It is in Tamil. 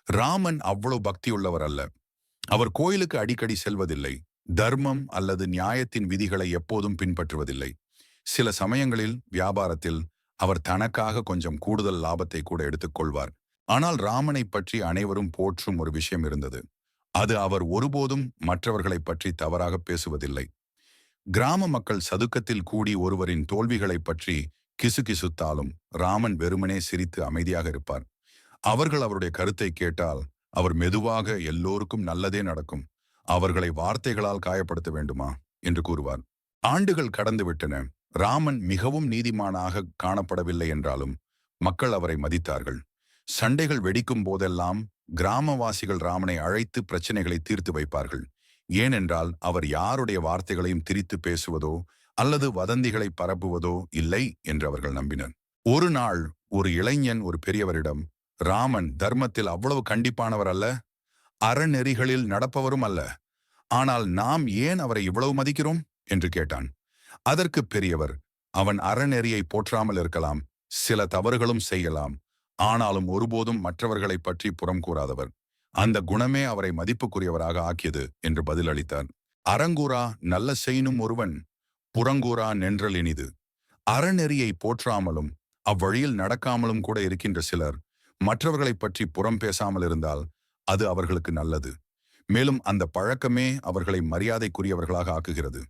ராமன் அவ்வளவு பக்தியுள்ளவர் அல்ல. அவர் கோயிலுக்கு அடிக்கடி செல்வதில்லை. தர்மம் அல்லது நியாயத்தின் விதிகளை எப்போதும் பின்பற்றுவதில்லை. சில சமயங்களில் வியாபாரத்தில் அவர் தனக்காக கொஞ்சம் கூடுதல் லாபத்தை கூட எடுத்துக்கொள்வார். ஆனால் ராமனை பற்றி அனைவரும் போற்றும் ஒரு விஷயம் இருந்தது. அது அவர் ஒருபோதும் மற்றவர்களை பற்றி தவறாக பேசுவதில்லை. கிராம மக்கள் சதுக்கத்தில் கூடி ஒருவரின் தோல்விகளைப் பற்றி கிசுகிசுத்தாலும் ராமன் வெறுமனே சிரித்து அமைதியாக இருப்பார். அவர்கள் அவருடைய கருத்தை கேட்டால் அவர் மெதுவாக எல்லோருக்கும் நல்லதே நடக்கும், அவர்களை வார்த்தைகளால் காயப்படுத்த வேண்டுமா என்று கூறுவார். ஆண்டுகள் கடந்துவிட்டன. ராமன் மிகவும் நீதிமானாக காணப்படவில்லை என்றாலும் மக்கள் அவரை மதித்தார்கள். சண்டைகள் வெடிக்கும் போதெல்லாம் கிராமவாசிகள் ராமனை அழைத்து பிரச்சனைகளை தீர்த்து வைப்பார்கள். ஏனென்றால் அவர் யாருடைய வார்த்தைகளையும் திரித்து பேசுவதோ அல்லது வதந்திகளை பரப்புவதோ இல்லை என்று அவர்கள் நம்பினர். ஒரு நாள் ஒரு இளைஞன் ஒரு பெரியவரிடம், ராமன் தர்மத்தில் அவ்வளவு கண்டிப்பானவர் அல்ல, அறநெறிகளில் நடப்பவரும் அல்ல, ஆனால் நாம் ஏன் அவரை இவ்வளவு மதிக்கிறோம் என்று கேட்டான். அதற்கு பெரியவர், அவன் அறநெறியை போற்றாமல் இருக்கலாம், சில தவறுகளும் செய்யலாம், ஆனாலும் ஒருபோதும் மற்றவர்களை பற்றி புறம் கூறாதவர். அந்த குணமே அவரை மதிப்புக்குரியவராக ஆக்கியது என்று பதிலளித்தார். அறங்கூறா நல்ல செய்யும் ஒருவன் புறங்கூறா நின்றல் இனிது. அறநெறியை போற்றாமலும் அவ்வழியில் நடக்காமலும் கூட இருக்கின்ற சிலர் மற்றவர்களை பற்றி புறம் பேசாமல் இருந்தால் அது அவர்களுக்கு நல்லது. மேலும் அந்த பழக்கமே அவர்களை மரியாதைக்குரியவர்களாக ஆக்குகிறது.